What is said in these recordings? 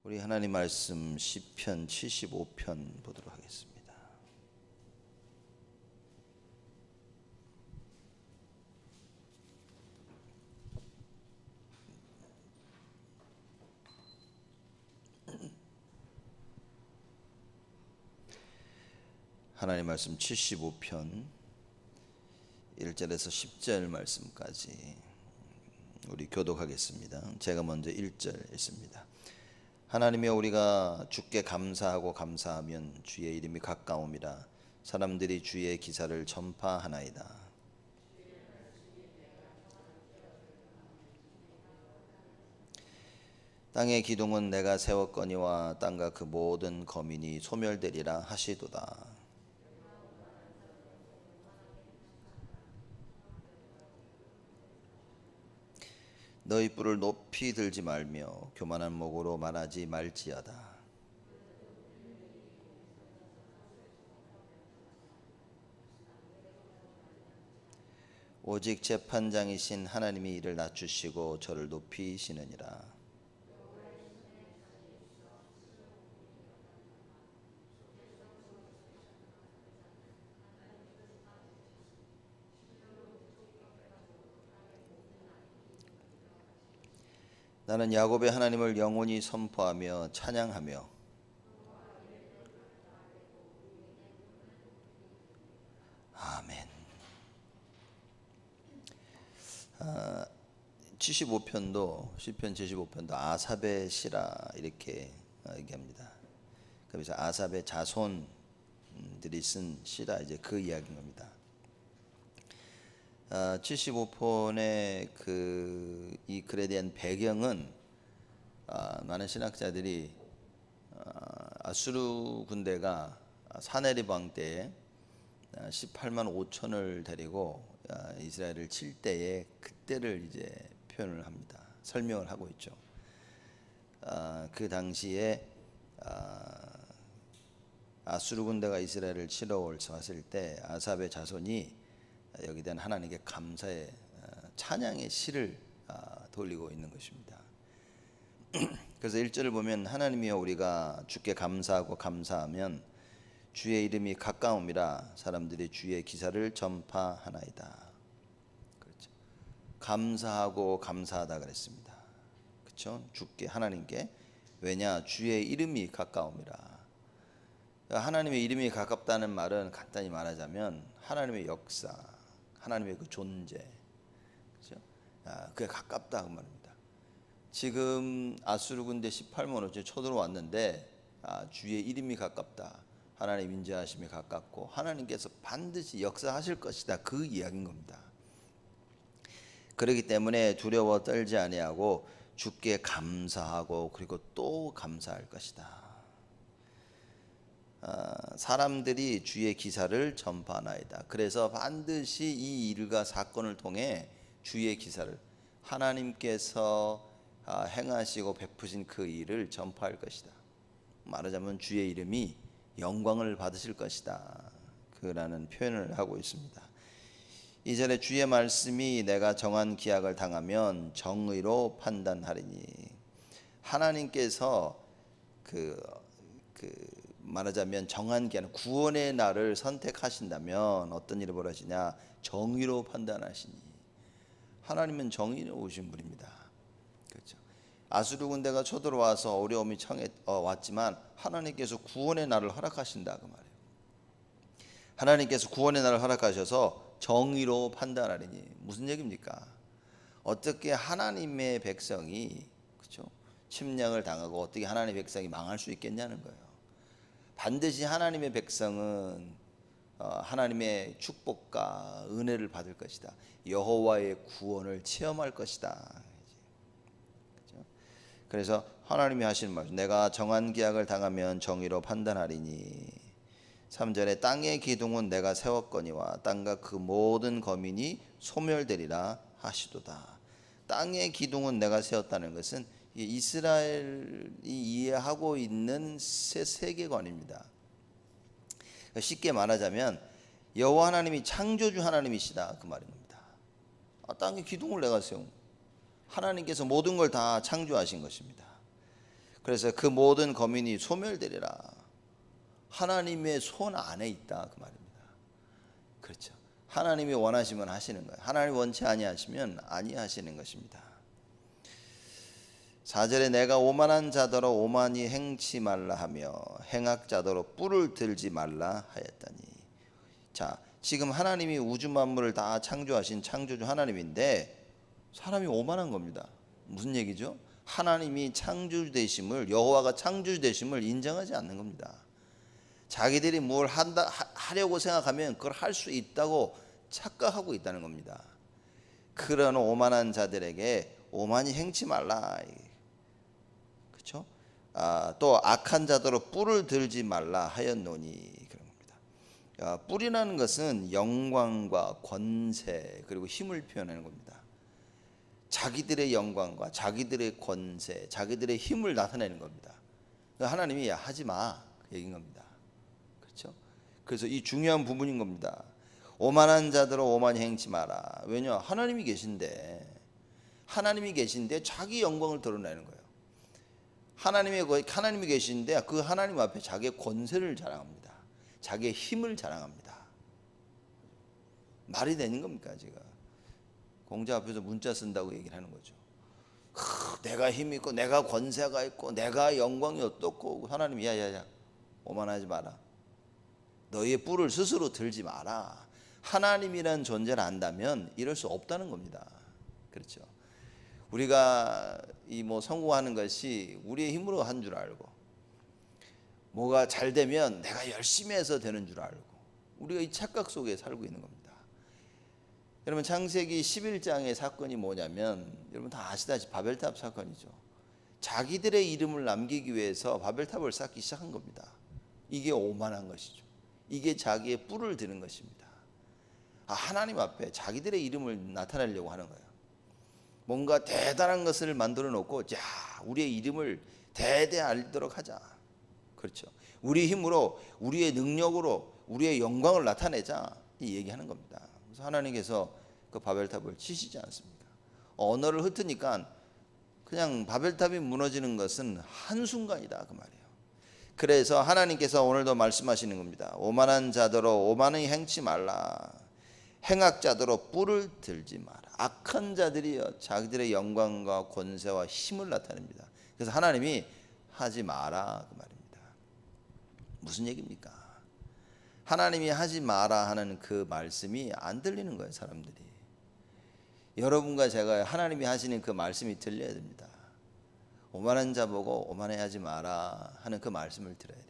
우리 하나님 말씀 시편 75편 보도록 하겠습니다. 하나님 말씀 75편 1절에서 10절 말씀까지 우리 교독하겠습니다. 제가 먼저 1절 읽습니다. 하나님이여, 우리가 주께 감사하고 감사하면 주의 이름이 가까움이라. 사람들이 주의 기사를 전파하나이다. 땅의 기둥은 내가 세웠거니와 땅과 그 모든 거민이 소멸되리라 하시도다. 너희 뿔을 높이 들지 말며 교만한 목으로 말하지 말지어다. 오직 재판장이신 하나님이 이를 낮추시고 저를 높이시느니라. 나는 야곱의 하나님을 영원히 선포하며 찬양하며 75편도 시편 75편도 아삽의 시라 이렇게 얘기합니다. 그래서 아삽의 자손들이 쓴 시라 이제 그 이야기인 겁니다. 75편의 이 글에 대한 배경은 많은 신학자들이 아수르 군대가 사네리방 때에 18만 5천을 데리고 이스라엘을 칠 때에 그때를 이제 표현을 합니다. 설명을 하고 있죠. 그 당시에 아수르 군대가 이스라엘을 치러 왔을 때 아삽의 자손이 여기에 대한 하나님께 감사의 찬양의 시를 돌리고 있는 것입니다. 그래서 1절을 보면 하나님이여, 우리가 주께 감사하고 감사하면 주의 이름이 가까움이라. 사람들이 주의 기사를 전파하나이다. 그렇죠. 감사하고 감사하다 그랬습니다. 그렇죠. 주께, 하나님께. 왜냐? 주의 이름이 가까움이라. 하나님의 이름이 가깝다는 말은 간단히 말하자면 하나님의 역사, 하나님의 그 존재, 그렇죠? 그게 가깝다 그 말입니다. 지금 아수르 군대 18만 5천 쳐들어왔는데 주의 이름이 가깝다. 하나님 인자하심이 가깝고 하나님께서 반드시 역사하실 것이다. 그 이야기인 겁니다. 그렇기 때문에 두려워 떨지 아니하고 주께 감사하고 그리고 또 감사할 것이다. 사람들이 주의 기사를 전파하나이다. 그래서 반드시 이 일과 사건을 통해 주의 기사를, 하나님께서 행하시고 베푸신 그 일을 전파할 것이다. 말하자면 주의 이름이 영광을 받으실 것이다. 그라는 표현을 하고 있습니다. 이전에 주의 말씀이 내가 정한 기약을 당하면 정의로 판단하리니. 하나님께서 말하자면 정한 기한, 구원의 날을 선택하신다면 어떤 일이 벌어지냐? 정의로 판단하시니. 하나님은 정의로우신 분입니다. 그렇죠. 아수르 군대가 쳐들어와서 어려움이 왔지만 하나님께서 구원의 날을 허락하신다 그 말이에요. 하나님께서 구원의 날을 허락하셔서 정의로 판단하리니. 무슨 얘기입니까? 어떻게 하나님의 백성이, 그렇죠? 침략을 당하고 어떻게 하나님의 백성이 망할 수 있겠냐는 거예요. 반드시 하나님의 백성은 하나님의 축복과 은혜를 받을 것이다. 여호와의 구원을 체험할 것이다. 그렇죠? 그래서 하나님이 하시는 말, 내가 정한 기약을 당하면 정의로 판단하리니. 3절에 땅의 기둥은 내가 세웠거니와 땅과 그 모든 거민이 소멸되리라 하시도다. 땅의 기둥은 내가 세웠다는 것은 이스라엘이 이해하고 있는 새 세계관입니다. 쉽게 말하자면 여호와 하나님이 창조주 하나님이시다 그 말인 겁니다. 땅의 기둥을 내가 세운, 하나님께서 모든 걸 다 창조하신 것입니다. 그래서 그 모든 거민이 소멸되리라. 하나님의 손 안에 있다 그 말입니다. 그렇죠. 하나님이 원하시면 하시는 거예요. 하나님 원치 아니하시면 아니하시는 것입니다. 4절에 내가 오만한 자더러 오만히 행치 말라 하며 행악자더러 뿔을 들지 말라 하였다니. 자, 지금 하나님이 우주 만물을 다 창조하신 창조주 하나님인데 사람이 오만한 겁니다. 무슨 얘기죠? 하나님이 창조주 되심을, 여호와가 창조주 되심을 인정하지 않는 겁니다. 자기들이 뭘 하려고 생각하면 그걸 할 수 있다고 착각하고 있다는 겁니다. 그런 오만한 자들에게 오만히 행치 말라. 그렇죠? 또 악한 자더러 뿔을 들지 말라 하였노니. 그런 겁니다. 뿔이라는 것은 영광과 권세 그리고 힘을 표현하는 겁니다. 자기들의 영광과 자기들의 권세, 자기들의 힘을 나타내는 겁니다. 하나님이 하지 마 그 얘기인 겁니다. 그렇죠? 그래서 이 중요한 부분인 겁니다. 오만한 자들은 오만히 행치 마라. 왜냐? 하나님이 계신데 자기 영광을 드러내는 거예요. 하나님이 계신데 그 하나님 앞에 자기의 권세를 자랑합니다. 자기의 힘을 자랑합니다. 말이 되는 겁니까? 제가 공자 앞에서 문자 쓴다고 얘기를 하는 거죠. 내가 힘이 있고 내가 권세가 있고 내가 영광이 어떻고. 하나님이 야야야 오만하지 마라. 너희의 뿔을 스스로 들지 마라. 하나님이라는 존재를 안다면 이럴 수 없다는 겁니다. 그렇죠? 우리가 성공하는 것이 우리의 힘으로 한 줄 알고, 뭐가 잘 되면 내가 열심히 해서 되는 줄 알고, 우리가 이 착각 속에 살고 있는 겁니다. 여러분, 창세기 11장의 사건이 뭐냐면 여러분 다 아시다시피 바벨탑 사건이죠. 자기들의 이름을 남기기 위해서 바벨탑을 쌓기 시작한 겁니다. 이게 오만한 것이죠. 이게 자기의 뿔을 드는 것입니다. 하나님 앞에 자기들의 이름을 나타내려고 하는 거예요. 뭔가 대단한 것을 만들어 놓고, 자, 우리의 이름을 대대 알도록 하자. 그렇죠. 우리 힘으로, 우리의 능력으로, 우리의 영광을 나타내자. 이 얘기하는 겁니다. 그래서 하나님께서 그 바벨탑을 치시지 않습니까? 언어를 흩으니까 그냥 바벨탑이 무너지는 것은 한순간이다 그 말이에요. 그래서 하나님께서 오늘도 말씀하시는 겁니다. 오만한 자더러 오만히 행치 말라. 행악자더러 뿔을 들지 마라. 악한 자들이요 자기들의 영광과 권세와 힘을 나타냅니다. 그래서 하나님이 하지 마라 그 말입니다. 무슨 얘기입니까? 하나님이 하지 마라 하는 그 말씀이 안 들리는 거예요, 사람들이. 여러분과 제가 하나님이 하시는 그 말씀이 들려야 됩니다. 오만한 자 보고 오만해하지 마라 하는 그 말씀을 들어야 돼요.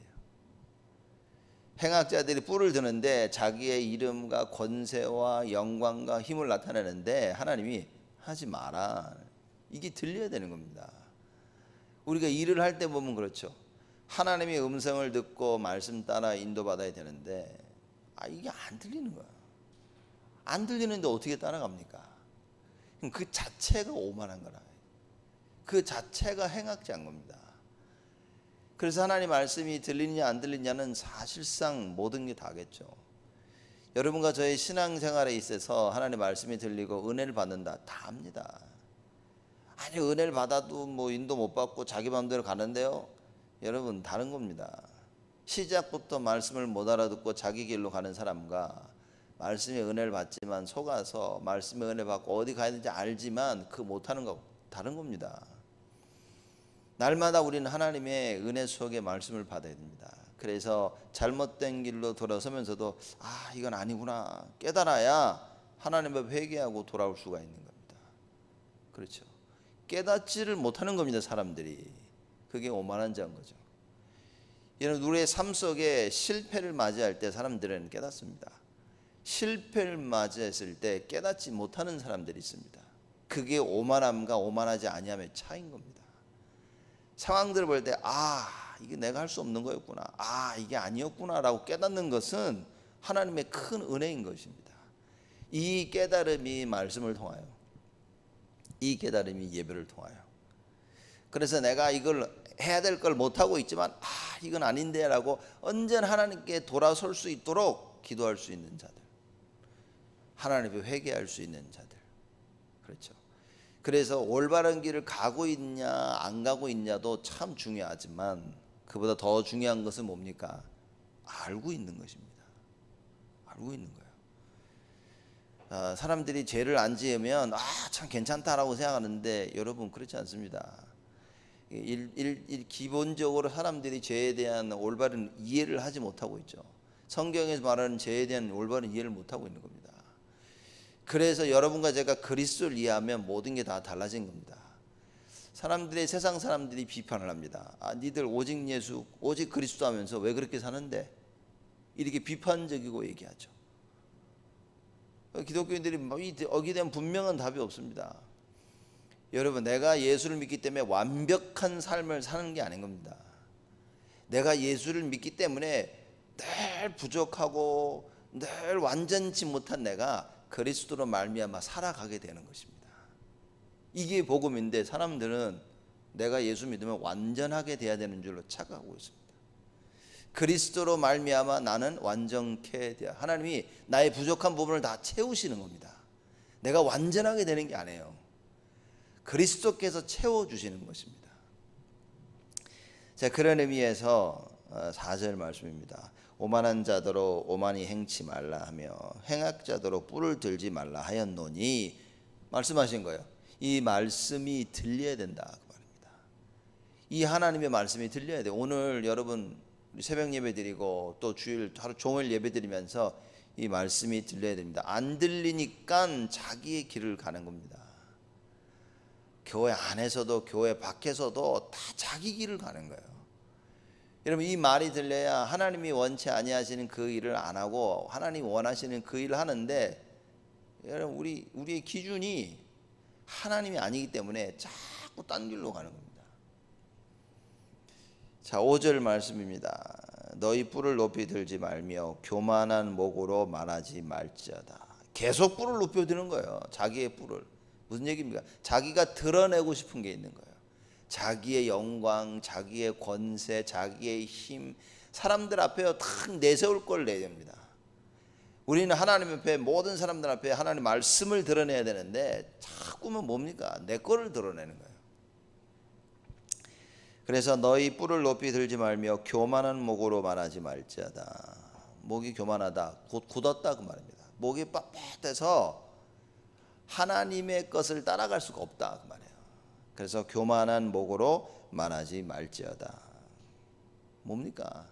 행악자들이 뿔을 드는데 자기의 이름과 권세와 영광과 힘을 나타내는데 하나님이 하지 마라. 이게 들려야 되는 겁니다. 우리가 일을 할 때 보면 그렇죠. 하나님의 음성을 듣고 말씀 따라 인도받아야 되는데 이게 안 들리는 거야. 안 들리는데 어떻게 따라갑니까? 그 자체가 오만한 거라. 그 자체가 행악자인 겁니다. 그래서 하나님 말씀이 들리냐 안 들리냐는 사실상 모든 게 다겠죠. 여러분과 저의 신앙생활에 있어서 하나님 말씀이 들리고 은혜를 받는다 다 합니다. 아니 은혜를 받아도 인도 못 받고 자기 마음대로 가는데요. 여러분 다른 겁니다. 시작부터 말씀을 못 알아듣고 자기 길로 가는 사람과 말씀의 은혜를 받지만 속아서 말씀의 은혜 받고 어디 가야 되는지 알지만 그 못하는 거 다른 겁니다. 날마다 우리는 하나님의 은혜 속에 말씀을 받아야 됩니다. 그래서 잘못된 길로 돌아서면서도 이건 아니구나 깨달아야 하나님 앞에 회개하고 돌아올 수가 있는 겁니다. 그렇죠. 깨닫지를 못하는 겁니다. 사람들이. 그게 오만한 자인 거죠. 여러분 우리의 삶 속에 실패를 맞이할 때 사람들은 깨닫습니다. 실패를 맞이했을 때 깨닫지 못하는 사람들이 있습니다. 그게 오만함과 오만하지 아니함의 차이인 겁니다. 상황들을 볼 때 이게 내가 할 수 없는 거였구나, 이게 아니었구나 라고 깨닫는 것은 하나님의 큰 은혜인 것입니다. 이 깨달음이 말씀을 통하여, 이 깨달음이 예배를 통하여, 그래서 내가 이걸 해야 될 걸 못하고 있지만 이건 아닌데 라고 언제나 하나님께 돌아설 수 있도록 기도할 수 있는 자들, 하나님 앞에 회개할 수 있는 자들. 그렇죠. 그래서 올바른 길을 가고 있냐 안 가고 있냐도 참 중요하지만 그보다 더 중요한 것은 뭡니까? 알고 있는 것입니다. 알고 있는 거예요. 사람들이 죄를 안 지으면 참 괜찮다라고 생각하는데 여러분 그렇지 않습니다. 기본적으로 사람들이 죄에 대한 올바른 이해를 하지 못하고 있죠. 성경에서 말하는 죄에 대한 올바른 이해를 못하고 있는 겁니다. 그래서 여러분과 제가 그리스도를 이해하면 모든 게 다 달라진 겁니다. 세상 사람들이 비판을 합니다. 니들 오직 예수, 오직 그리스도 하면서 왜 그렇게 사는데? 이렇게 비판적이고 얘기하죠. 기독교인들이 여기에 대한 분명한 답이 없습니다. 여러분, 내가 예수를 믿기 때문에 완벽한 삶을 사는 게 아닌 겁니다. 내가 예수를 믿기 때문에 늘 부족하고 늘 완전치 못한 내가 그리스도로 말미암아 살아가게 되는 것입니다. 이게 복음인데 사람들은 내가 예수 믿으면 완전하게 돼야 되는 줄로 착각하고 있습니다. 그리스도로 말미암아 나는 완전케 되어 하나님이 나의 부족한 부분을 다 채우시는 겁니다. 내가 완전하게 되는 게 아니에요. 그리스도께서 채워주시는 것입니다. 자, 그런 의미에서 4절 말씀입니다. 오만한 자더러 오만히 행치 말라 하며 행악자더러 뿔을 들지 말라 하였노니 말씀하신 거예요. 이 말씀이 들려야 된다 그 말입니다. 이 하나님의 말씀이 들려야 돼요. 오늘 여러분 새벽 예배 드리고 또 주일 하루 종일 예배 드리면서 이 말씀이 들려야 됩니다. 안 들리니까 자기의 길을 가는 겁니다. 교회 안에서도 교회 밖에서도 다 자기 길을 가는 거예요. 여러분 이 말이 들려야 하나님이 원치 아니하시는 그 일을 안 하고 하나님이 원하시는 그 일을 하는데 여러분 우리의 기준이 하나님이 아니기 때문에 자꾸 딴 길로 가는 겁니다. 자, 5절 말씀입니다. 너희 뿔을 높이 들지 말며 교만한 목으로 말하지 말지어다. 계속 뿔을 높여 드는 거예요. 자기의 뿔을. 무슨 얘기입니까? 자기가 드러내고 싶은 게 있는 거예요. 자기의 영광, 자기의 권세, 자기의 힘, 사람들 앞에 탁 내세울 걸 내야 됩니다. 우리는 하나님 앞에 모든 사람들 앞에 하나님 말씀을 드러내야 되는데 자꾸만 뭡니까? 내 거를 드러내는 거예요. 그래서 너희 뿔을 높이 들지 말며 교만한 목으로 말하지 말지어다. 목이 교만하다, 곧 굳었다 그 말입니다. 목이 빳빳해서 하나님의 것을 따라갈 수가 없다 그 말이에요. 그래서 교만한 목으로 말하지 말지어다. 뭡니까?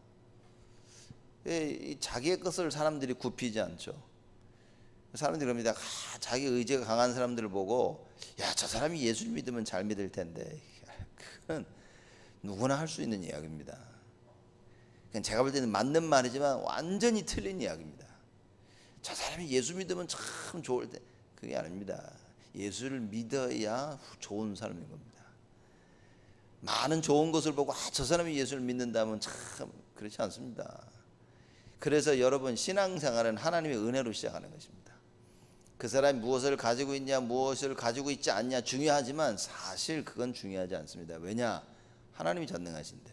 자기의 것을 사람들이 굽히지 않죠. 사람들이 그럽니다. 자기 의지가 강한 사람들을 보고 야, 저 사람이 예수를 믿으면 잘 믿을 텐데. 그건 누구나 할 수 있는 이야기입니다. 제가 볼 때는 맞는 말이지만 완전히 틀린 이야기입니다. 저 사람이 예수 믿으면 참 좋을 때 그게 아닙니다. 예수를 믿어야 좋은 사람인 겁니다. 많은 좋은 것을 보고 저 사람이 예수를 믿는다면 참 그렇지 않습니다. 그래서 여러분 신앙생활은 하나님의 은혜로 시작하는 것입니다. 그 사람이 무엇을 가지고 있냐 무엇을 가지고 있지 않냐 중요하지만 사실 그건 중요하지 않습니다. 왜냐? 하나님이 전능하신데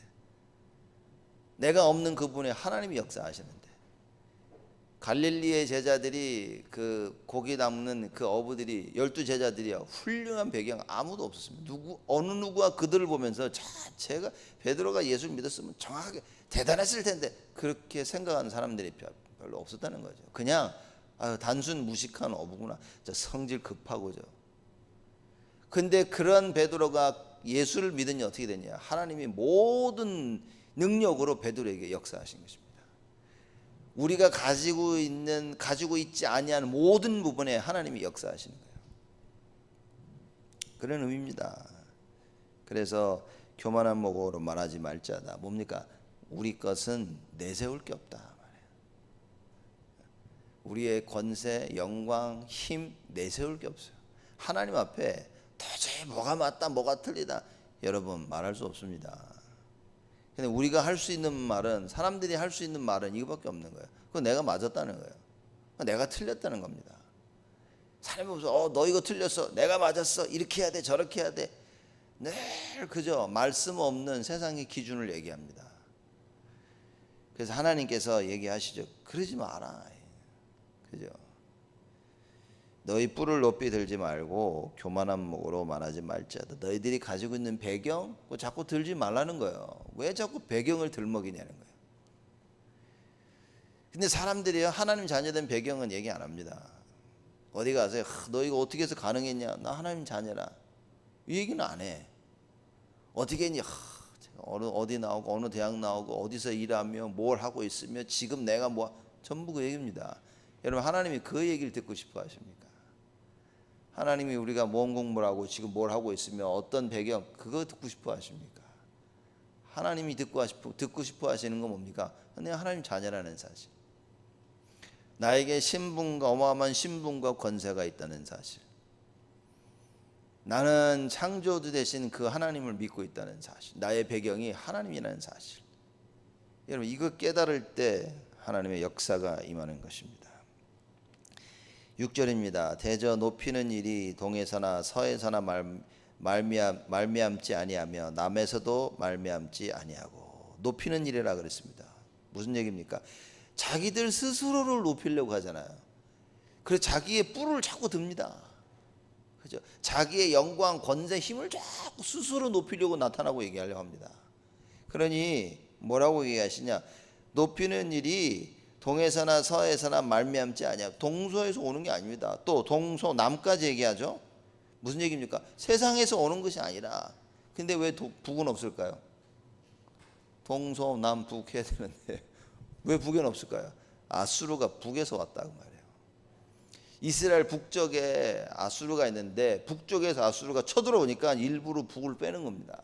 내가 없는 그분에 하나님이 역사하시는데 갈릴리의 제자들이 그 고기 담는 그 어부들이 12제자들이요 훌륭한 배경 아무도 없었습니다. 어느 누구가 그들을 보면서 제가 베드로가 예수를 믿었으면 정확하게 대단했을 텐데 그렇게 생각하는 사람들이 별로 없었다는 거죠. 그냥 단순 무식한 어부구나. 성질 급하고죠. 근데 그런 베드로가 예수를 믿으니 어떻게 되냐? 하나님이 모든 능력으로 베드로에게 역사하신 것입니다. 우리가 가지고 있지 아니한 모든 부분에 하나님이 역사하시는 거예요. 그런 의미입니다. 그래서 교만한 목으로 말하지 말자다. 뭡니까? 우리 것은 내세울 게 없다 말이에요. 우리의 권세, 영광, 힘 내세울 게 없어요. 하나님 앞에 도저히 뭐가 맞다, 뭐가 틀리다 여러분 말할 수 없습니다. 근데 우리가 할 수 있는 말은 사람들이 할 수 있는 말은 이거밖에 없는 거예요. 그건 내가 맞았다는 거예요. 내가 틀렸다는 겁니다. 사람이 보면서 너 이거 틀렸어. 내가 맞았어. 이렇게 해야 돼. 저렇게 해야 돼. 늘 그저 말씀 없는 세상의 기준을 얘기합니다. 그래서 하나님께서 얘기하시죠. 그러지 마라. 그죠? 너희 뿔을 높이 들지 말고 교만한 목으로 말하지 말지어다. 너희들이 가지고 있는 배경 그거 자꾸 들지 말라는 거예요. 왜 자꾸 배경을 들먹이냐는 거예요. 근데 사람들이요, 하나님 자녀된 배경은 얘기 안 합니다. 어디 가서 너 이거 어떻게 해서 가능했냐, 나 하나님 자녀라, 이 얘기는 안 해. 어떻게 했냐, 어디 나오고 어느 대학 나오고 어디서 일하며 뭘 하고 있으며 지금 내가 뭐, 전부 그 얘기입니다. 여러분, 하나님이 그 얘기를 듣고 싶어 하십니까? 하나님이 우리가 뭔 공부를 하고 지금 뭘 하고 있으며 어떤 배경, 그거 듣고 싶어 하십니까? 하나님이 듣고 싶어 하시는 건 뭡니까? 내가 하나님 자녀라는 사실, 나에게 신분과 어마어마한 신분과 권세가 있다는 사실, 나는 창조주 되신 그 하나님을 믿고 있다는 사실, 나의 배경이 하나님이라는 사실. 여러분, 이거 깨달을 때 하나님의 역사가 임하는 것입니다. 6절입니다. 대저 높이는 일이 동에서나 서에서나 말미암지 아니하며 남에서도 말미암지 아니하고. 높이는 일이라 그랬습니다. 무슨 얘기입니까? 자기들 스스로를 높이려고 하잖아요. 그래서 자기의 뿔을 자꾸 듭니다. 그죠? 자기의 영광, 권세, 힘을 자꾸 스스로 높이려고 나타나고 얘기하려고 합니다. 그러니 뭐라고 얘기하시냐? 높이는 일이 동에서나 서에서나 말미암지 아니하고. 동서에서 오는 게 아닙니다. 또 동서남까지 얘기하죠. 무슨 얘기입니까? 세상에서 오는 것이 아니라. 근데 왜 북은 없을까요? 동서남북 해야 되는데 왜 북에는 없을까요? 아수르가 북에서 왔다고 말이에요. 이스라엘 북쪽에 아수르가 있는데 북쪽에서 아수르가 쳐들어오니까 일부러 북을 빼는 겁니다.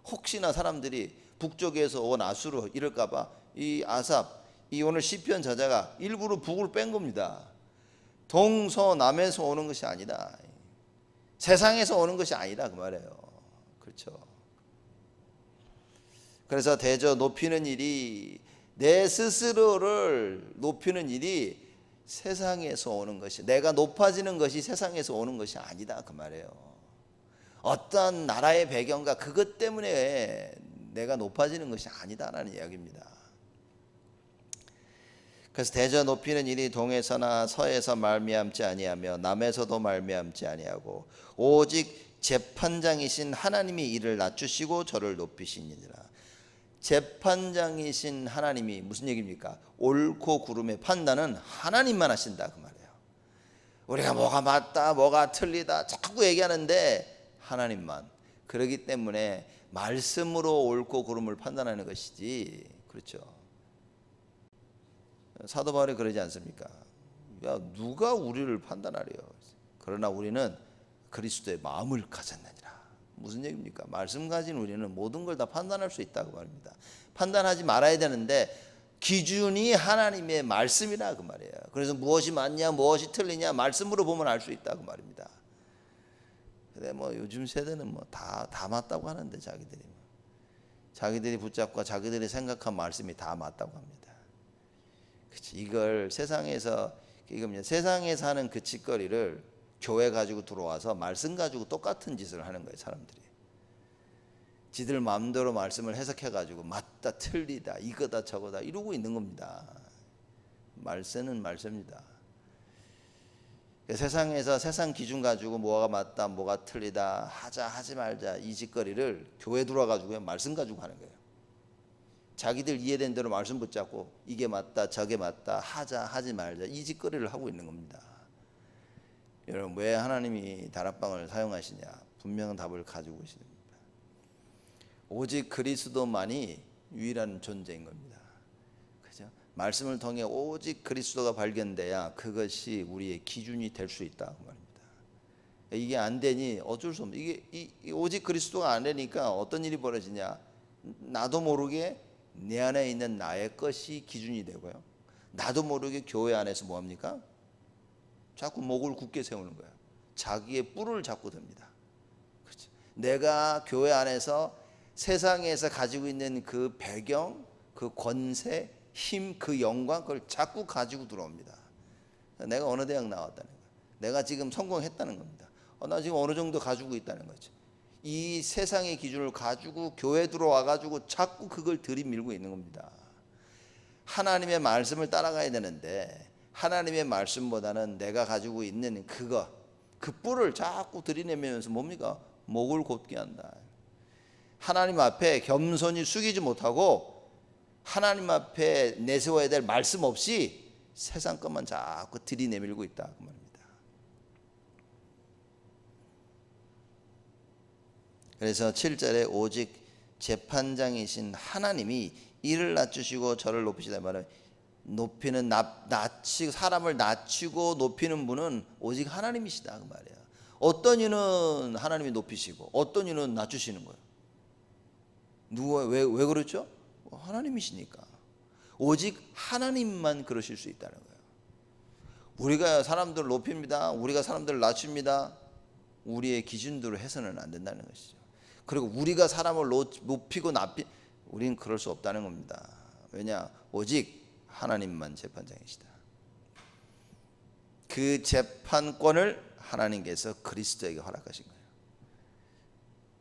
혹시나 사람들이 북쪽에서 온 아수르 이럴까 봐 이 아삽, 이 오늘 시편 저자가 일부러 북을 뺀 겁니다. 동서남에서 오는 것이 아니다. 세상에서 오는 것이 아니다 그 말이에요. 그렇죠. 그래서 대저 높이는 일이, 내 스스로를 높이는 일이 세상에서 오는 것이, 내가 높아지는 것이 세상에서 오는 것이 아니다 그 말이에요. 어떤 나라의 배경과 그것 때문에 내가 높아지는 것이 아니다라는 이야기입니다. 그래서 대저 높이는 일이 동에서나 서에서 말미암지 아니하며 남에서도 말미암지 아니하고 오직 재판장이신 하나님이 이를 낮추시고 저를 높이시니라. 재판장이신 하나님이 무슨 얘기입니까? 옳고 그름의 판단은 하나님만 하신다 그 말이에요. 우리가 뭐가 맞다 뭐가 틀리다 자꾸 얘기하는데 하나님만. 그렇기 때문에 말씀으로 옳고 그름을 판단하는 것이지. 그렇죠. 사도 바울이 그러지 않습니까? 야, 누가 우리를 판단하래요? 그러나 우리는 그리스도의 마음을 가졌느니라. 무슨 얘기입니까? 말씀 가진 우리는 모든 걸 다 판단할 수 있다고 말입니다. 판단하지 말아야 되는데 기준이 하나님의 말씀이라 그 말이에요. 그래서 무엇이 맞냐 무엇이 틀리냐 말씀으로 보면 알 수 있다고 말입니다. 근데 뭐 요즘 세대는 뭐 다 맞다고 하는데 자기들이 붙잡고 자기들이 생각한 말씀이 다 맞다고 합니다. 그치? 이걸 세상에서 하는 그 짓거리를 교회 가지고 들어와서 말씀 가지고 똑같은 짓을 하는 거예요. 사람들이 지들 마음대로 말씀을 해석해 가지고 맞다 틀리다 이거다 저거다 이러고 있는 겁니다. 말씀은 말씀입니다. 세상에서 세상 기준 가지고 뭐가 맞다 뭐가 틀리다 하자 하지 말자 이 짓거리를 교회 들어와 가지고 말씀 가지고 하는 거예요. 자기들 이해된 대로 말씀 붙잡고 이게 맞다 저게 맞다 하자 하지 말자 이 짓거리를 하고 있는 겁니다. 여러분, 왜 하나님이 다락방을 사용하시냐? 분명한 답을 가지고 계십니다. 오직 그리스도만이 유일한 존재인 겁니다. 그죠? 말씀을 통해 오직 그리스도가 발견돼야 그것이 우리의 기준이 될 수 있다 그 말입니다. 이게 안 되니 어쩔 수 없는, 이게 오직 그리스도가 안 되니까 어떤 일이 벌어지냐? 나도 모르게 내 안에 있는 나의 것이 기준이 되고요. 나도 모르게 교회 안에서 뭐 합니까? 자꾸 목을 굳게 세우는 거야. 자기의 뿔을 자꾸 듭니다. 그렇죠? 내가 교회 안에서 세상에서 가지고 있는 그 배경, 그 권세, 힘, 그 영광 그걸 자꾸 가지고 들어옵니다. 내가 어느 대학 나왔다는 거야. 내가 지금 성공했다는 겁니다. 나 지금 어느 정도 가지고 있다는 거죠. 이 세상의 기준을 가지고 교회 들어와 가지고 자꾸 그걸 들이밀고 있는 겁니다. 하나님의 말씀을 따라가야 되는데 하나님의 말씀보다는 내가 가지고 있는 그 뿔을 자꾸 들이내면서 뭡니까? 목을 곧게 한다. 하나님 앞에 겸손히 숙이지 못하고 하나님 앞에 내세워야 될 말씀 없이 세상 것만 자꾸 들이내밀고 있다 그 말입니다. 그래서 7절에 오직 재판장이신 하나님이 이를 낮추시고 저를 높이시다 말은 높이는 낮추고 사람을 낮추고 높이는 분은 오직 하나님이시다 그 말이야. 어떤 이는 하나님이 높이시고 어떤 이는 낮추시는 거예요. 왜 그렇죠? 하나님이시니까. 오직 하나님만 그러실 수 있다는 거예요. 우리가 사람들을 높입니다. 우리가 사람들을 낮춥니다. 우리의 기준대로 해서는 안 된다는 것이죠. 그리고 우리가 사람을 높이고 우리는 그럴 수 없다는 겁니다. 왜냐? 오직 하나님만 재판장이시다. 그 재판권을 하나님께서 그리스도에게 허락하신 거예요.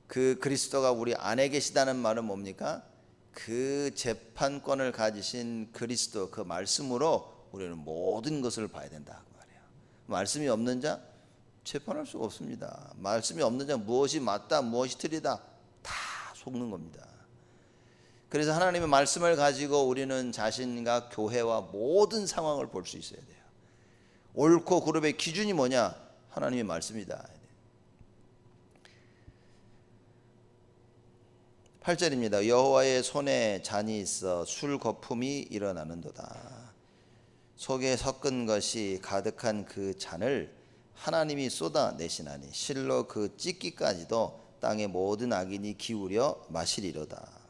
그 그리스도가 우리 안에 계시다는 말은 뭡니까? 그 재판권을 가지신 그리스도 그 말씀으로 우리는 모든 것을 봐야 된다 그 말이에요. 말씀이 없는 자 재판할 수가 없습니다. 말씀이 없는 자 무엇이 맞다 무엇이 틀리다 다 속는 겁니다. 그래서 하나님의 말씀을 가지고 우리는 자신과 교회와 모든 상황을 볼 수 있어야 돼요. 옳고 그름의 기준이 뭐냐? 하나님의 말씀이다. 8절입니다. 여호와의 손에 잔이 있어 술 거품이 일어나는도다. 속에 섞은 것이 가득한 그 잔을 하나님이 쏟아내시나니 실로 그 찢기까지도 땅의 모든 악인이 기울여 마시리로다.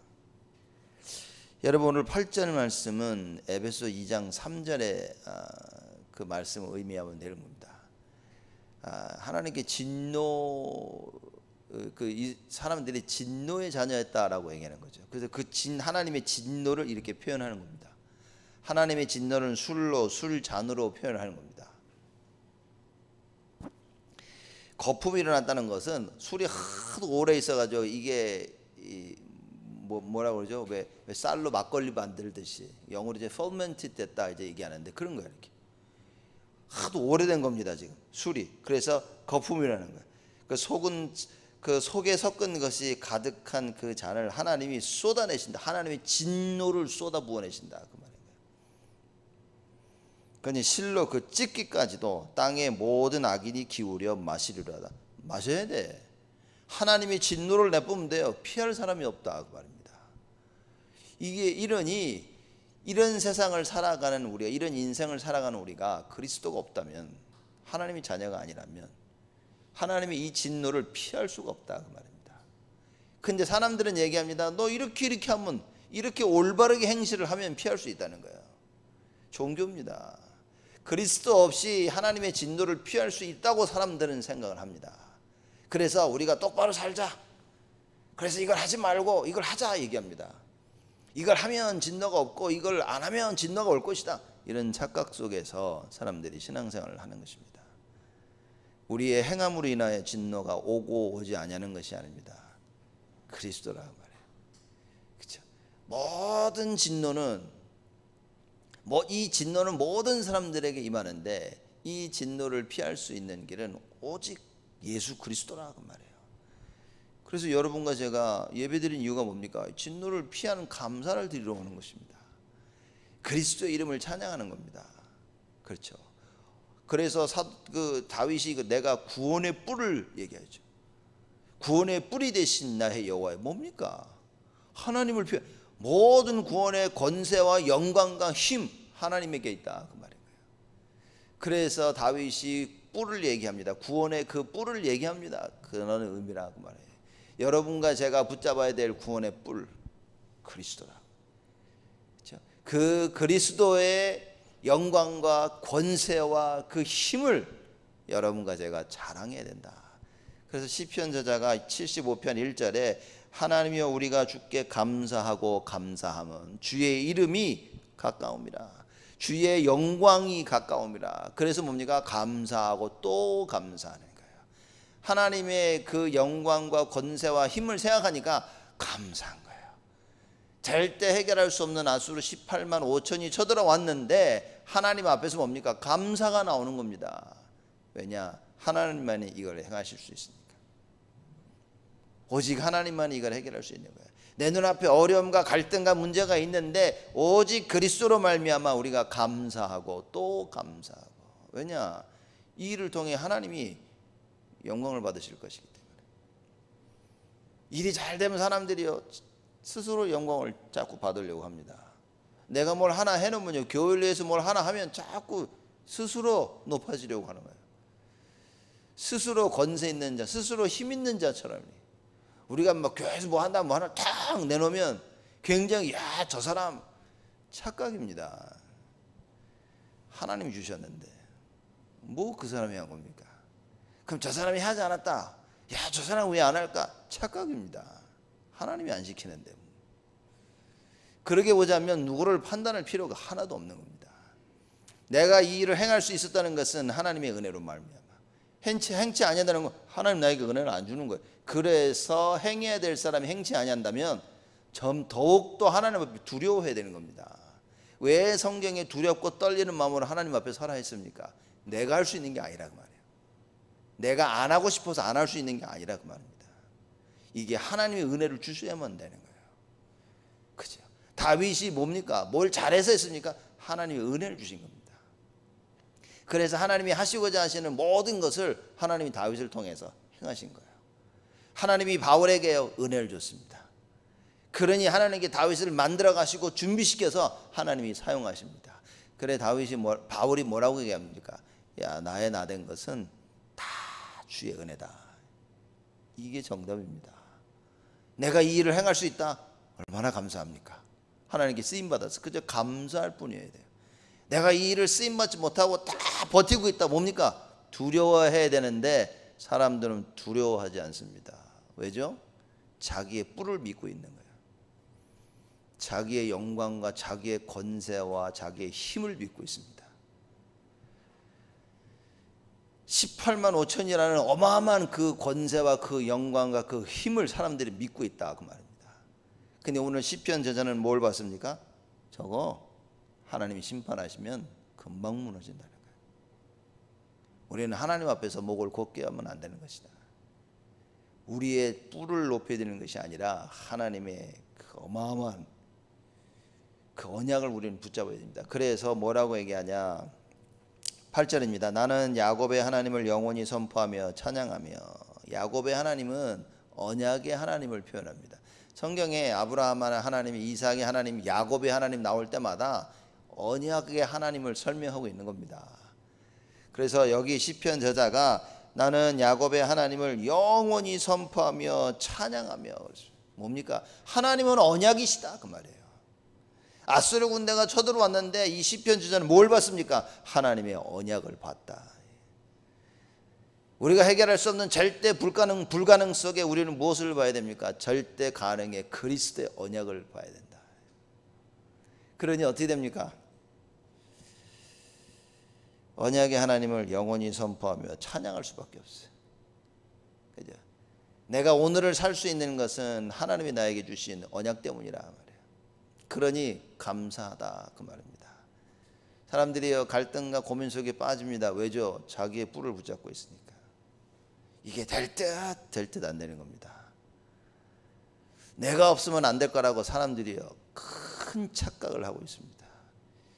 여러분 오늘 8절 말씀은 에베소 2장 3절의 그 말씀을 의미하면 되는 겁니다. 하나님께 이 사람들이 진노의 자녀였다라고 얘기하는 거죠. 그래서 하나님의 진노를 이렇게 표현하는 겁니다. 하나님의 진노는 술 잔으로 표현하는 겁니다. 거품이 일어났다는 것은 술이 하도 오래 있어가지고 이게 뭐라고 그러죠? 왜 쌀로 막걸리 만들듯이 영어로 이제 fermented 됐다 이제 얘기하는데 그런 거예요. 이렇게 하도 오래된 겁니다 지금 술이. 그래서 거품이라는 거예요. 그 속에 섞은 것이 가득한 그 잔을 하나님이 쏟아내신다. 하나님의 진노를 쏟아 부어내신다 그 말이에요. 그러니 실로 그 찢기까지도 땅의 모든 악인이 기울여 마시리로다. 마셔야 돼. 하나님이 진노를 내뿜으면 돼요. 피할 사람이 없다 그 말입니다. 이게 이런 세상을 살아가는 우리가, 이런 인생을 살아가는 우리가 그리스도가 없다면, 하나님의 자녀가 아니라면 하나님의 이 진노를 피할 수가 없다 그 말입니다. 근데 사람들은 얘기합니다. 너 이렇게 하면, 이렇게 올바르게 행실을 하면 피할 수 있다는 거예요. 종교입니다. 그리스도 없이 하나님의 진노를 피할 수 있다고 사람들은 생각을 합니다. 그래서 우리가 똑바로 살자, 그래서 이걸 하지 말고 이걸 하자 얘기합니다. 이걸 하면 진노가 없고 이걸 안 하면 진노가 올 것이다, 이런 착각 속에서 사람들이 신앙생활을 하는 것입니다. 우리의 행함으로 인하여 진노가 오고 오지 아니하는 것이 아닙니다. 그리스도라고 말해요. 그렇죠? 모든 진노는 이 진노는 모든 사람들에게 임하는데, 이 진노를 피할 수 있는 길은 오직 예수 그리스도라고 말해요. 그래서 여러분과 제가 예배드린 이유가 뭡니까? 진노를 피하는 감사를 드리러 오는 것입니다. 그리스도의 이름을 찬양하는 겁니다. 그렇죠? 그래서 다윗이 내가 구원의 뿔을 얘기하죠. 구원의 뿔이 되신 나의 여호와의 뭡니까? 하나님을 피해 모든 구원의 권세와 영광과 힘 하나님에게 있다 그 말인 거예요. 그래서 다윗이 뿔을 얘기합니다. 구원의 그 뿔을 얘기합니다. 그런 의미라고 말해요. 여러분과 제가 붙잡아야 될 구원의 뿔, 그리스도라. 그렇죠? 그 그리스도의 영광과 권세와 그 힘을 여러분과 제가 자랑해야 된다. 그래서 시편 저자가 75편 1절에 하나님이여 우리가 주께 감사하고 감사함은 주의 이름이 가까움이라, 주의 영광이 가까움이라. 그래서 뭡니까? 감사하고 또 감사하는 거예요. 하나님의 그 영광과 권세와 힘을 생각하니까 감사한 거예요. 절대 해결할 수 없는 아수르 18만 5천이 쳐들어왔는데 하나님 앞에서 뭡니까? 감사가 나오는 겁니다. 왜냐? 하나님만이 이걸 행하실 수 있으니까. 오직 하나님만이 이걸 해결할 수 있는 거예요. 내 눈앞에 어려움과 갈등과 문제가 있는데 오직 그리스도로 말미암아 우리가 감사하고 또 감사하고. 왜냐? 이 일을 통해 하나님이 영광을 받으실 것이기 때문에. 일이 잘 되면 사람들이요 스스로 영광을 자꾸 받으려고 합니다. 내가 뭘 하나 해놓으면요, 교회를 위해서 뭘 하나 하면 자꾸 스스로 높아지려고 하는 거예요. 스스로 권세 있는 자, 스스로 힘 있는 자처럼. 우리가 막 교회에서 뭐 한다 뭐 하나 탁 내놓으면 굉장히 야, 저 사람 착각입니다. 하나님이 주셨는데 뭐 그 사람이 한 겁니까? 그럼 저 사람이 하지 않았다, 야, 저 사람 왜 안 할까? 착각입니다. 하나님이 안 시키는데. 그러게 보자면 누구를 판단할 필요가 하나도 없는 겁니다. 내가 이 일을 행할 수 있었다는 것은 하나님의 은혜로 말미암아. 행치 아니한다는 건 하나님 나에게 은혜를 안 주는 거예요. 그래서 행해야 될 사람이 행치 아니한다면 더욱더 하나님 앞에 두려워해야 되는 겁니다. 왜 성경에 두렵고 떨리는 마음으로 하나님 앞에 서라 했습니까? 내가 할 수 있는 게 아니라 그 말이에요. 내가 안 하고 싶어서 안 할 수 있는 게 아니라 그 말입니다. 이게 하나님의 은혜를 주셔야만 되는 거예요. 그죠? 다윗이 뭡니까? 뭘 잘해서 했습니까? 하나님의 은혜를 주신 겁니다. 그래서 하나님이 하시고자 하시는 모든 것을 하나님이 다윗을 통해서 행하신 거예요. 하나님이 바울에게 은혜를 줬습니다. 그러니 하나님께 다윗을 만들어 가시고 준비시켜서 하나님이 사용하십니다. 그래 바울이 뭐라고 얘기합니까? 야, 나의 나된 것은 다 주의 은혜다. 이게 정답입니다. 내가 이 일을 행할 수 있다? 얼마나 감사합니까? 하나님께 쓰임받아서 그저 감사할 뿐이어야 돼요. 내가 이 일을 쓰임받지 못하고 다 버티고 있다, 뭡니까? 두려워해야 되는데 사람들은 두려워하지 않습니다. 왜죠? 자기의 뿔을 믿고 있는 거예요. 자기의 영광과 자기의 권세와 자기의 힘을 믿고 있습니다. 18만 5천이라는 어마어마한 그 권세와 그 영광과 그 힘을 사람들이 믿고 있다 그 말입니다. 근데 오늘 시편 저자는 뭘 봤습니까? 저거 하나님이 심판하시면 금방 무너진다는 거예요. 우리는 하나님 앞에서 목을 곧게 하면 안 되는 것이다. 우리의 뿔을 높여야 되는 것이 아니라 하나님의 그 어마어마한 그 언약을 우리는 붙잡아야 됩니다. 그래서 뭐라고 얘기하냐? 8절입니다. 나는 야곱의 하나님을 영원히 선포하며 찬양하며. 야곱의 하나님은 언약의 하나님을 표현합니다. 성경에 아브라함 하나님, 이삭의 하나님, 야곱의 하나님 나올 때마다 언약의 하나님을 설명하고 있는 겁니다. 그래서 여기 시편 저자가 나는 야곱의 하나님을 영원히 선포하며 찬양하며. 뭡니까? 하나님은 언약이시다 그 말이에요. 아수르 군대가 쳐들어왔는데 이 시편 저자는 뭘 봤습니까? 하나님의 언약을 봤다. 우리가 해결할 수 없는 절대 불가능 속에 우리는 무엇을 봐야 됩니까? 절대 가능의 그리스도의 언약을 봐야 된다. 그러니 어떻게 됩니까? 언약의 하나님을 영원히 선포하며 찬양할 수밖에 없어요. 그죠? 내가 오늘을 살 수 있는 것은 하나님이 나에게 주신 언약 때문이라 말이에요. 그러니 감사하다 그 말입니다. 사람들이 갈등과 고민 속에 빠집니다. 왜죠? 자기의 뿔을 붙잡고 있으니까. 이게 될 듯 안 되는 겁니다. 내가 없으면 안 될 거라고 사람들이요 큰 착각을 하고 있습니다.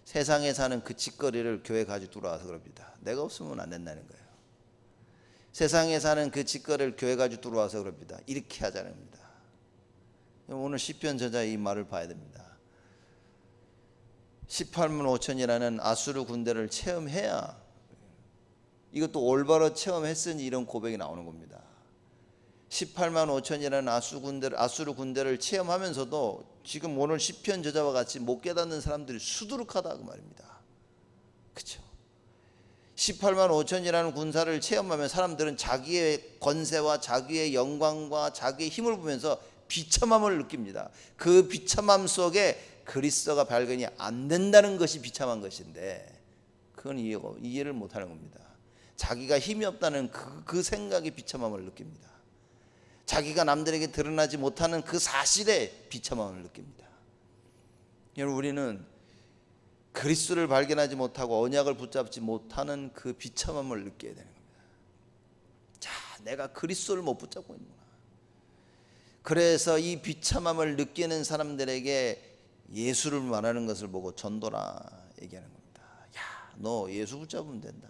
세상에 사는 그 짓거리를 교회 가지고 들어와서 그럽니다. 내가 없으면 안 된다는 거예요. 세상에 사는 그 짓거리를 교회 가지고 들어와서 그럽니다. 이렇게 하자는 겁니다. 오늘 시편 저자의 이 말을 봐야 됩니다. 18만 5천이라는 아수르 군대를 체험해야 이것도 올바로 체험했으니 이런 고백이 나오는 겁니다. 18만 5천이라는 아수르 군대를 체험하면서도 지금 오늘 시편 저자와 같이 못 깨닫는 사람들이 수두룩하다 그 말입니다. 그렇죠? 18만 5천이라는 군사를 체험하면 사람들은 자기의 권세와 자기의 영광과 자기의 힘을 보면서 비참함을 느낍니다. 그 비참함 속에 그리스도가 발견이 안 된다는 것이 비참한 것인데 그건 이해를 못하는 겁니다. 자기가 힘이 없다는 그 생각이 비참함을 느낍니다. 자기가 남들에게 드러나지 못하는 그 사실에 비참함을 느낍니다. 여러분, 우리는 그리스도를 발견하지 못하고 언약을 붙잡지 못하는 그 비참함을 느껴야 되는 겁니다. 자, 내가 그리스도를 못 붙잡고 있는구나. 그래서 이 비참함을 느끼는 사람들에게 예수를 말하는 것을 보고 전도라 얘기하는 겁니다. 야, 너 예수 붙잡으면 된다.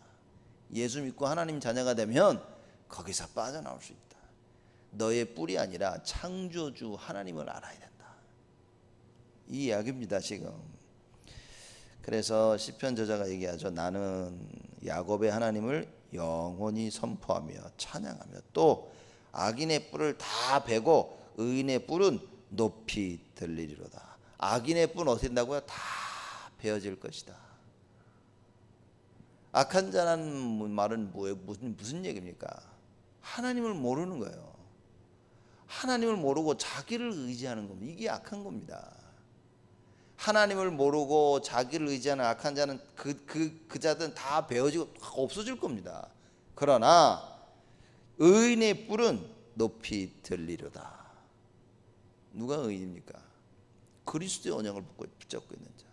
예수 믿고 하나님 자녀가 되면 거기서 빠져나올 수 있다. 너의 뿔이 아니라 창조주 하나님을 알아야 된다. 이 이야기입니다 지금. 그래서 시편 저자가 얘기하죠. 나는 야곱의 하나님을 영원히 선포하며 찬양하며 또 악인의 뿔을 다 베고 의인의 뿔은 높이 들리리로다. 악인의 뿔은 어떻게 된다고요? 다 베어질 것이다. 악한 자라는 말은 뭐예요? 무슨 얘기입니까? 하나님을 모르는 거예요. 하나님을 모르고 자기를 의지하는 겁니다. 이게 악한 겁니다. 하나님을 모르고 자기를 의지하는 악한 자는 그 자들은 다 베어지고 없어질 겁니다. 그러나 의인의 뿔은 높이 들리로다. 누가 의인입니까? 그리스도의 언약을 붙잡고 있는 자.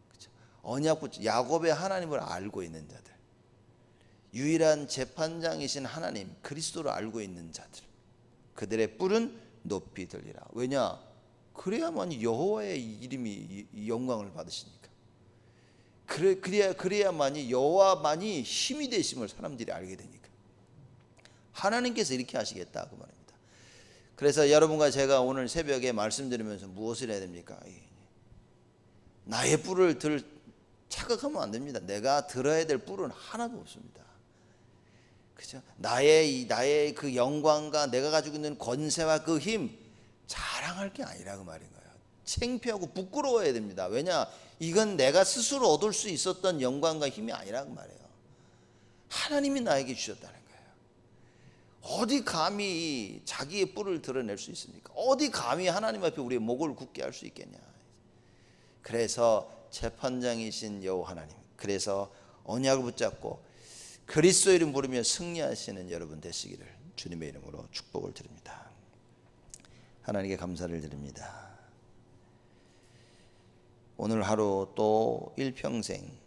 그렇죠? 언약 야곱의 하나님을 알고 있는 자들, 유일한 재판장이신 하나님 그리스도를 알고 있는 자들, 그들의 뿔은 높이 들리라. 왜냐? 그래야만 여호와의 이름이 영광을 받으시니까. 그래야만이 여호와만이 힘이 되심을 사람들이 알게 되니까. 하나님께서 이렇게 하시겠다 그 말입니다. 그래서 여러분과 제가 오늘 새벽에 말씀드리면서 무엇을 해야 됩니까? 나의 뿔을 착각하면 안 됩니다. 내가 들어야 될 뿔은 하나도 없습니다. 그죠? 나의 그 영광과 내가 가지고 있는 권세와 그 힘 자랑할 게 아니라 그 말인 거예요. 창피하고 부끄러워야 됩니다. 왜냐? 이건 내가 스스로 얻을 수 있었던 영광과 힘이 아니라 그 말이에요. 하나님이 나에게 주셨다는 거예요. 어디 감히 자기의 뿔을 드러낼 수 있습니까? 어디 감히 하나님 앞에 우리의 목을 굳게 할 수 있겠냐? 그래서 재판장이신 여호와 하나님, 그래서 언약을 붙잡고 그리스도 이름 부르며 승리하시는 여러분 되시기를 주님의 이름으로 축복을 드립니다. 하나님께 감사를 드립니다. 오늘 하루 또 일평생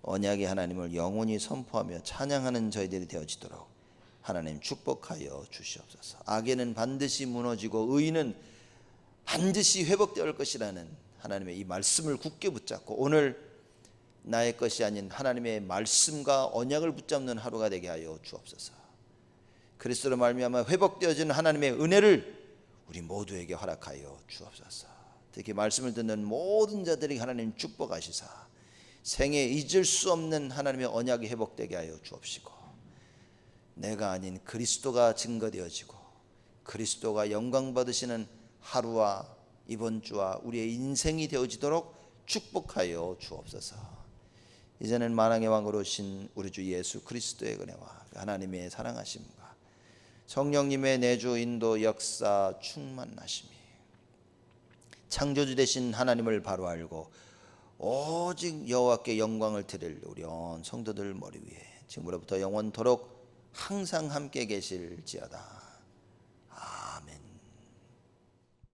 언약의 하나님을 영원히 선포하며 찬양하는 저희들이 되어지도록 하나님 축복하여 주시옵소서. 악에는 반드시 무너지고 의인은 반드시 회복될 것이라는 하나님의 이 말씀을 굳게 붙잡고 오늘 나의 것이 아닌 하나님의 말씀과 언약을 붙잡는 하루가 되게 하여 주옵소서. 그리스도로 말미암아 회복되어지는 하나님의 은혜를 우리 모두에게 허락하여 주옵소서. 특히 말씀을 듣는 모든 자들이 하나님 축복하시사 생애 잊을 수 없는 하나님의 언약이 회복되게 하여 주옵시고, 내가 아닌 그리스도가 증거되어지고 그리스도가 영광 받으시는 하루와 이번 주와 우리의 인생이 되어지도록 축복하여 주옵소서. 이제는 만왕의 왕으로 오신 우리 주 예수 그리스도의 은혜와 하나님의 사랑하심과 성령님의 내주 인도 역사 충만하심이 창조주 되신 하나님을 바로 알고 오직 여호와께 영광을 드릴 우리 온 성도들 머리 위에 지금으로부터 영원토록 항상 함께 계실지어다.